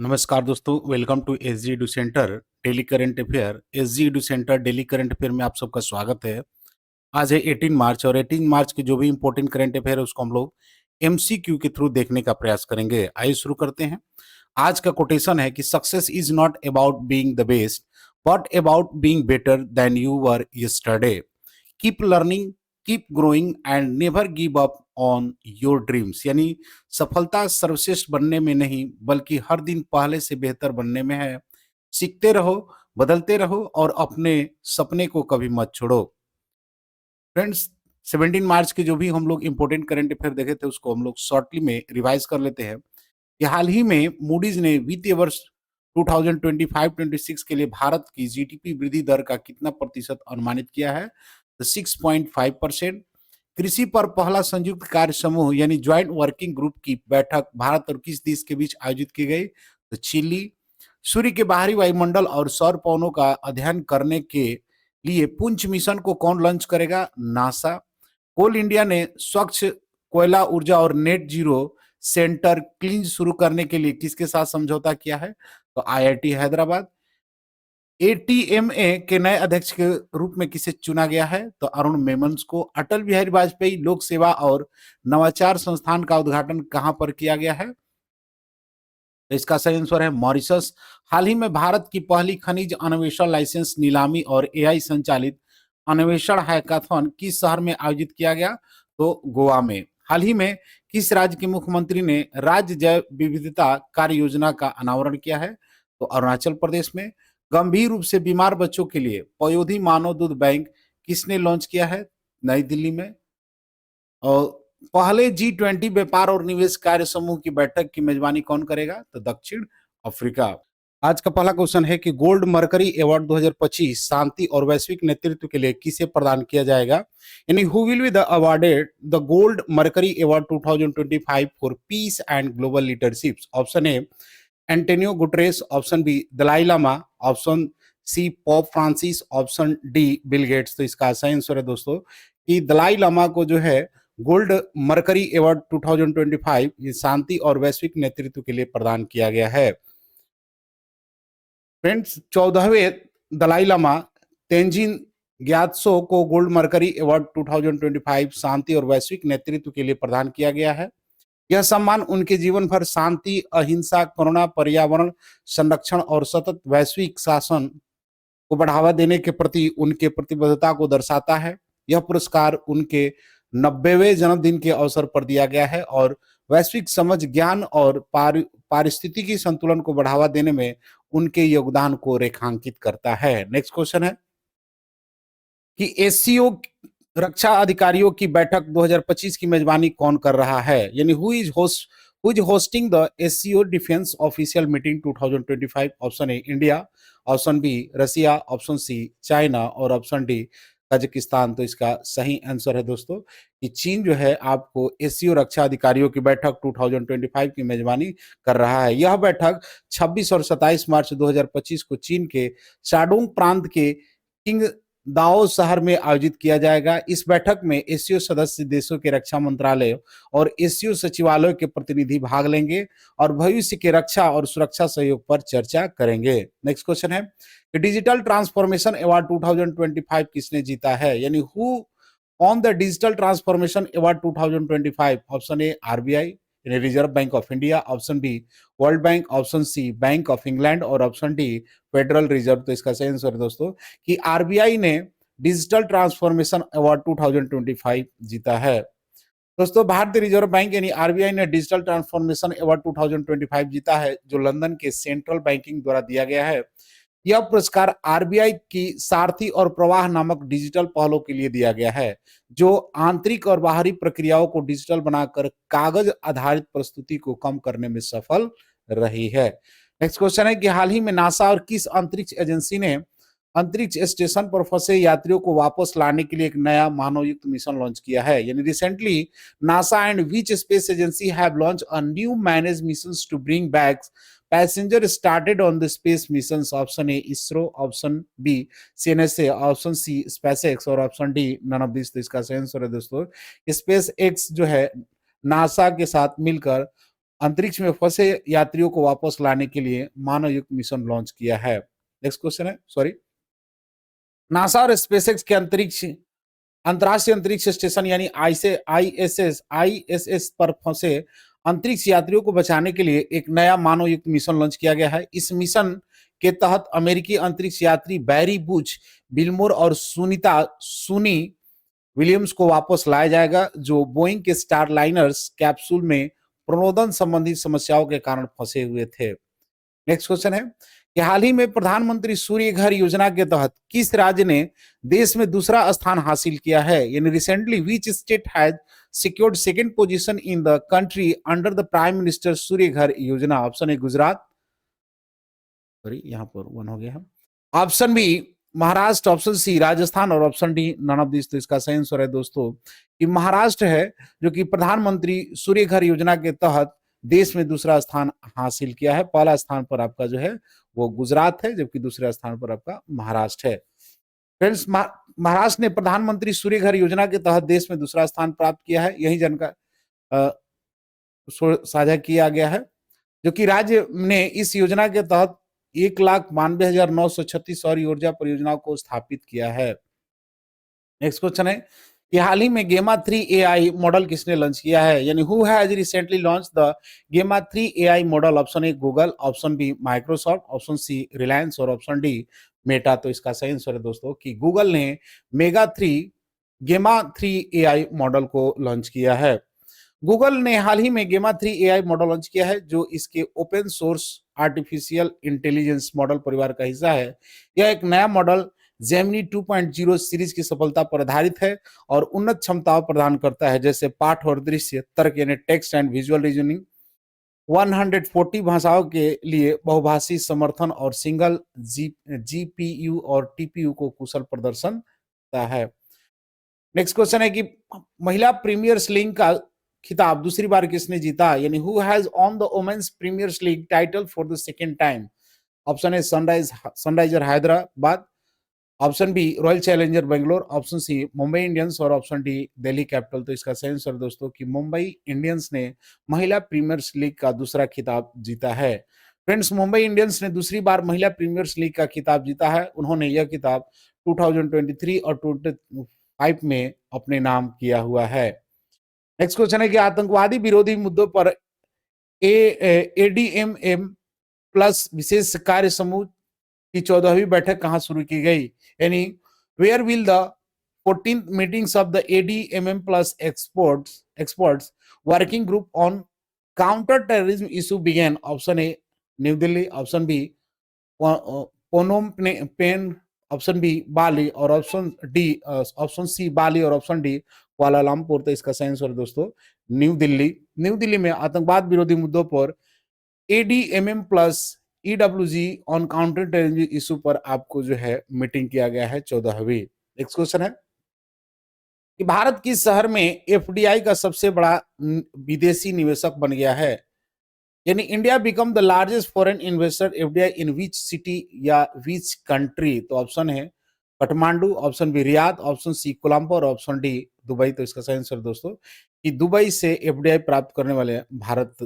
नमस्कार दोस्तों, welcome to SG Edu centre daily current affair. SG Edu centre daily current affair में आप सबका स्वागत है। आज है 18 मार्च और 18 मार्च के जो भी इंपॉर्टेंट करंट अफेयर है उसको हम लोग एमसीक्यू के थ्रू देखने का प्रयास करेंगे। आइए शुरू करते हैं। आज का कोटेशन है कि success is not about being the best but about being better than you were yesterday. Keep learning, keep growing and never give up on your dreams. यानी सफलता सर्वश्रेष्ठ बनने में नहीं बल्कि हर दिन पहले से बेहतर बनने में है। सीखते रहो, बदलते रहो और अपने सपने को कभी मत छोड़ो। फ्रेंड्स, 17 मार्च के जो भी हम लोग इंपॉर्टेंट करंट अफेयर देखे थे उसको हम लोग शॉर्टली में रिवाइज कर लेते हैं कि हाल ही में मूडीज ने वित्तीय वर्ष 2025-26 के लिए भारत की जीडीपी वृद्धि दर का कितना प्रतिशत अनुमानित किया है? तो 6.5%। कृषि पर पहला संयुक्त कार्य समूह यानी ज्वाइंट वर्किंग ग्रुप की बैठक भारत और किस देश के बीच आयोजित की गई? तो चिली। सूर्य के बाहरी वायुमंडल और सौर पवनों का अध्ययन करने के लिए पुंछ मिशन को कौन लॉन्च करेगा? नासा। कोल इंडिया ने स्वच्छ कोयला ऊर्जा और नेट जीरो सेंटर क्लींज शुरू करने के लिए किसके साथ समझौता किया है? तो आईआईटी हैदराबाद। एटीएमए के नए अध्यक्ष के रूप में किसे चुना गया है? तो अरुण मेमन्स को। अटल बिहारी वाजपेयी लोक सेवा और नवाचार संस्थान का उद्घाटन कहां पर किया गया है? तो इसका सही आंसर है मॉरिशस। हाल ही में भारत की पहली खनिज अन्वेषण लाइसेंस नीलामी और एआई संचालित अन्वेषण हैकाथन किस शहर में आयोजित किया गया? तो गोवा में। हाल ही में किस राज्य के मुख्यमंत्री ने राज्य जैव विविधता कार्य योजना का अनावरण किया है? तो अरुणाचल प्रदेश में। गंभीर रूप से बीमार बच्चों के लिए पयोधी मानव दूध बैंक किसने लॉन्च किया है? नई दिल्ली में। और पहले G20 व्यापार और निवेश कार्य समूह की बैठक की मेजबानी कौन करेगा? तो दक्षिण अफ्रीका। आज का पहला क्वेश्चन है कि गोल्ड मरकरी अवार्ड 2025 शांति और वैश्विक नेतृत्व के लिए किसे प्रदान किया जाएगा? यानी who will be the awarded the Gold Mercury award 2025 for peace and global leadership? Option A Antonio Guterres, option B Dalai Lama, option C Pope Francis, option D Bill Gates. तो इसका सही आंसर है दोस्तों कि दलाई लामा को जो है गोल्ड मरकरी अवार्ड 2025 ये शांति और वैश्विक नेतृत्व के लिए प्रदान किया गया है। फ्रेंड्स, 14वें दलाई लामा तेंजिन ग्यात्सो को गोल्ड मरकरी अवार्ड 2025 शांति और वैश्विक नेतृत्व के लिए प्रदान किया गया है। यह सम्मान उनके जीवन भर शांति, अहिंसा, करुणा, पर्यावरण संरक्षण और सतत वैश्विक शासन को बढ़ावा देने के प्रति उनके प्रतिबद्धता को दर्शाता है। यह पुरस्कार उनके 90वें जन्मदिन के अवसर पर दिया गया है और वैश्विक समझ, ज्ञान और पारिस्थितिकी संतुलन को बढ़ावा देने में उनके योगदान को रेखांकित करता है। नेक्स्ट क्वेश्चन है कि एससीओ रक्षा अधिकारियों की बैठक 2025 की मेजबानी कौन कर रहा है? यानी who is hosting the SCO defence official meeting 2025? Option A India, option B Russia, option C China और ऑप्शन डी कजाकिस्तान। तो इसका सही आंसर है दोस्तों कि चीन जो है आपको एससीओ रक्षा अधिकारियों की बैठक 2025 की मेजबानी कर रहा है। यह बैठक 26 और 27 मार्च 2025 को चीन के शाडोंग प्रांत के किंग दाओ शहर में आयोजित किया जाएगा। इस बैठक में एससीओ सदस्य देशों के रक्षा मंत्रालय और एससीओ सचिवालय के प्रतिनिधि भाग लेंगे और भविष्य के रक्षा और सुरक्षा सहयोग पर चर्चा करेंगे। नेक्स्ट क्वेश्चन है कि डिजिटल ट्रांसफॉर्मेशन अवार्ड 2025 किसने जीता है? यानी who won the digital transformation award 2025? Option A RBI Reserve Bank of India, option B World Bank, option C Bank of England और ऑप्शन डी फेडरल रिजर्व। तो इसका सही आंसर है दोस्तों कि आरबीआई ने डिजिटल ट्रांसफॉर्मेशन अवार्ड 2025 जीता है। दोस्तों, भारतीय रिजर्व बैंक यानी आरबीआई ने डिजिटल ट्रांसफॉर्मेशन अवार्ड 2025 जीता है जो लंदन के सेंट्रल बैंकिंग द्वारा दिया गया है। यह पुरस्कार आरबीआई की सारथी और प्रवाह नामक डिजिटल पहलों के लिए दिया गया है जो आंतरिक और बाहरी प्रक्रियाओं को डिजिटल बनाकर कागज आधारित प्रस्तुति को कम करने में सफल रही है। नेक्स्ट क्वेश्चन है कि हाल ही में नासा और किस अंतरिक्ष एजेंसी ने अंतरिक्ष स्टेशन पर फंसे यात्रियों को वापस लाने के लिए एक नया मानवयुक्त मिशन लॉन्च किया है? यानी recently NASA and which space agency have launch a new manage missions to bring back passenger started on the space missions? Option A ISRO, option B CNSA, option C SpaceX और option D none of this. तो इसका सही answer है दोस्तों space x जो है NASA के साथ मिलकर अंतरिक्ष में फंसे यात्रियों को वापस लाने के लिए मानव युक्त मिशन लॉन्च किया है। नेक्स्ट क्वेश्चन है, सॉरी, नासा और स्पेसएक्स के अंतर्राष्ट्रीय अंतरिक्ष स्टेशन यानी आईएसएस पर फंसे अंतरिक्ष यात्रियों को बचाने के लिए एक नया मानव युक्त मिशन लॉन्च किया गया है। इस मिशन के तहत अमेरिकी अंतरिक्ष यात्री बैरी बुच बिलमोर और सुनी विलियम्स को वापस लाया जाएगा, जो बोइंग के स्टारलाइनर्स कैप्सूल में प्रणोदन संबंधी समस्याओं के कारण फंसे हुए थे। नेक्स्ट क्वेश्चन है कि हाल ही में प्रधानमंत्री सूर्य घर योजना के तहत किस राज्य ने देश में दूसरा स्थान हासिल किया है, यानी recently which state has secured second position in the country under the prime minister Surya Ghar Yojana. Option A Gujarat, sorry यहाँ पर वन हो गया है, option B Maharashtra, option C Rajasthan और option D none of this. तो इसका सही आंसर है दोस्तों कि महाराष्ट्र है, जो कि प्रधानमंत्री सूर्य घर योजना के तहत देश में दूसरा स्थान हासिल किया है। पहला स्थान पर आपका जो है वो गुजरात है, जबकि दूसरे स्थान पर आपका महाराष्ट्र है। फ्रेंड्स, महाराष्ट्र ने प्रधानमंत्री सूर्य घर योजना के तहत देश में दूसरा स्थान प्राप्त किया है। यही जानकारी साझा किया गया है, जो कि राज्य ने इस योजना के तहत 1,92,936 सौर ऊर्जा परियोजनाओं को स्थापित किया है। नेक्स्ट क्वेश्चन है कि हाल ही में गेमा 3 AI मॉडल किसने लॉन्च किया है, यानी who has recently launch the Gemma 3 AI model. Option A Google, option B Microsoft, option C Reliance और ऑप्शन डी मेटा। तो इसका सही आंसर है दोस्तों कि गूगल ने गेमा 3 AI मॉडल को लॉन्च किया है। गूगल ने हाल ही में गेमा 3 AI मॉडल लॉन्च किया है, जो इसके open source artificial intelligence model परिवार का हिस्सा है। यह एक नया मॉडल जेमिनी 2.0 सीरीज की सफलता पर आधारित है और उन्नत क्षमताओं प्रदान करता है, जैसे पाठ और दृश्य तर्क यानी टेक्स्ट एंड विजुअल रीजनिंग, 140 भाषाओं के लिए बहुभाषी समर्थन और सिंगल GPU और TPU को कुशल प्रदर्शन करता है। नेक्स्ट क्वेश्चन है कि महिला प्रीमियर्स लीग का खिताब दूसरी बार किसने जीता, यानी who has won the women's premiers league title for the second time. Option A Sunriser Hyderabad, option B Royal Challenger Bangalore, option C Mumbai Indians और ऑप्शन डी दिल्ली कैपिटल। तो इसका सही आंसर दोस्तों कि मुंबई इंडियंस ने महिला प्रीमियर्स लीग का दूसरा खिताब जीता है। फ्रेंड्स, मुंबई इंडियंस ने दूसरी बार महिला प्रीमियर्स लीग का खिताब जीता है। उन्होंने यह खिताब 2023 और 25 में अपने नाम किया हुआ है। नेक्स्ट क्वेश्चन है कि आतंकवादी विरोधी मुद्दों पर ADMM प्लस विशेष कार्य समूह की 14वीं बैठक कहां शुरू की गई, यानी where will the 14th meetings of the ADMM plus experts working group on counter terrorism issue begin. Option A New Delhi, option B Phnom Penh, option B Bali और ऑप्शन सी बाली और ऑप्शन डी कुआलालंपुर। तो इसका सही answer दोस्तों new Delhi में आतंकवाद विरोधी मुद्दों पर ADMM plus EWG on counter terrorism issue पर आपको जो है मीटिंग किया गया है 14वीं। नेक्स्ट क्वेश्चन है कि भारत किस शहर में FDI का सबसे बड़ा विदेशी निवेशक बन गया है, यानी India become the largest foreign investor FDI in which city या विच कंट्री। तो ऑप्शन है Kathmandu, option B Riyadh, option C Colombo और ऑप्शन डी दुबई। तो इसका सही आंसर दोस्तों कि दुबई से FDI प्राप्त करने वाले भारत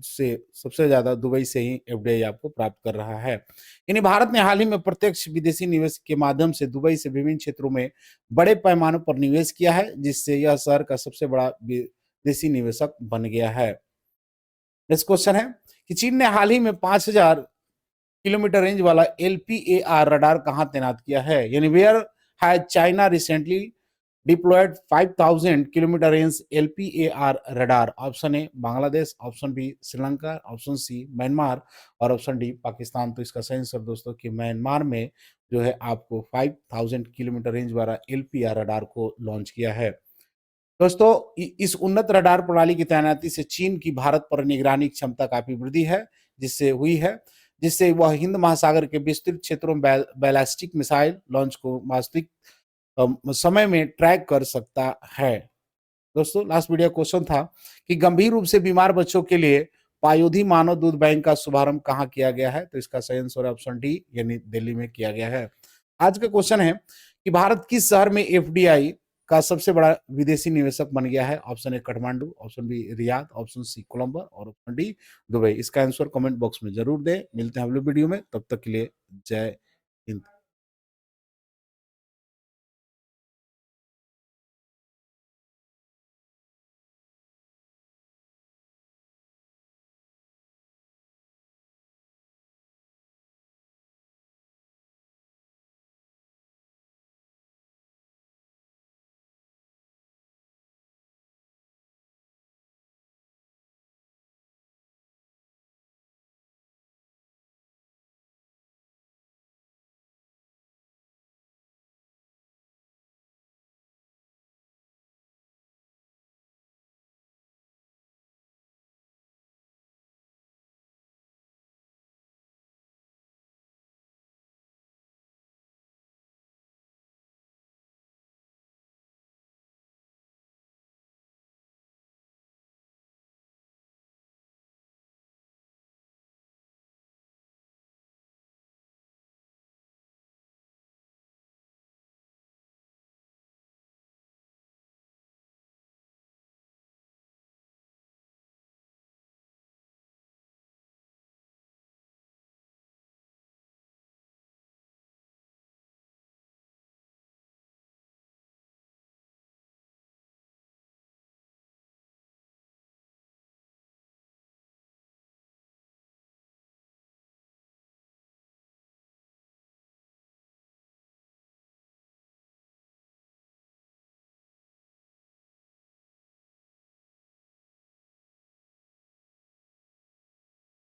से सबसे ज्यादा दुबई से ही FDI आपको प्राप्त कर रहा है। यानी भारत ने हाल ही में प्रत्यक्ष विदेशी निवेश के माध्यम से दुबई से विभिन्न क्षेत्रों में बड़े पैमाने पर निवेश किया है, जिससे यह शहर का सबसे बड़ा विदेशी निवेशक बन गया है। नेक्स्ट क्वेश्चन है कि चीन ने हाल ही में 5000 किलोमीटर रेंज वाला LPAR रडार कहां तैनात किया है, यानी where has China recently deployed 5000 kilometre range LPAR radar. Option A Bangladesh, option B Sri Lanka, option C Myanmar और ऑप्शन डी पाकिस्तान। तो इसका सही आंसर दोस्तों कि म्यांमार में जो है आपको 5000 किलोमीटर रेंज वाला LPAR रडार को लॉन्च किया है। दोस्तों, इस उन्नत रडार प्रणाली की तैनाती से चीन की भारत पर निगरानी क्षमता काफी वृद्धि है, जिससे वह हिंद महासागर के विस्तृत क्षेत्रों में बैलिस्टिक मिसाइल लॉन्च को वास्तविक समय में ट्रैक कर सकता है। दोस्तों, लास्ट वीडियो क्वेश्चन था कि गंभीर रूप से बीमार बच्चों के लिए पायोधी मानव दूध बैंक का शुभारंभ कहां किया गया है। तो इसका सही आंसर ऑप्शन डी यानी दिल्ली में किया गया है। आज का क्वेश्चन है कि भारत किस शहर में FDI का सबसे बड़ा विदेशी निवेशक बन गया है। Option A Kathmandu, option B Riyadh, option C Colombo और ऑप्शन डी दुबई। इसका आंसर कमेंट बॉक्स में जरूर दें। मिलते हैं अगले वीडियो में, तब तक के लिए जय हिंद।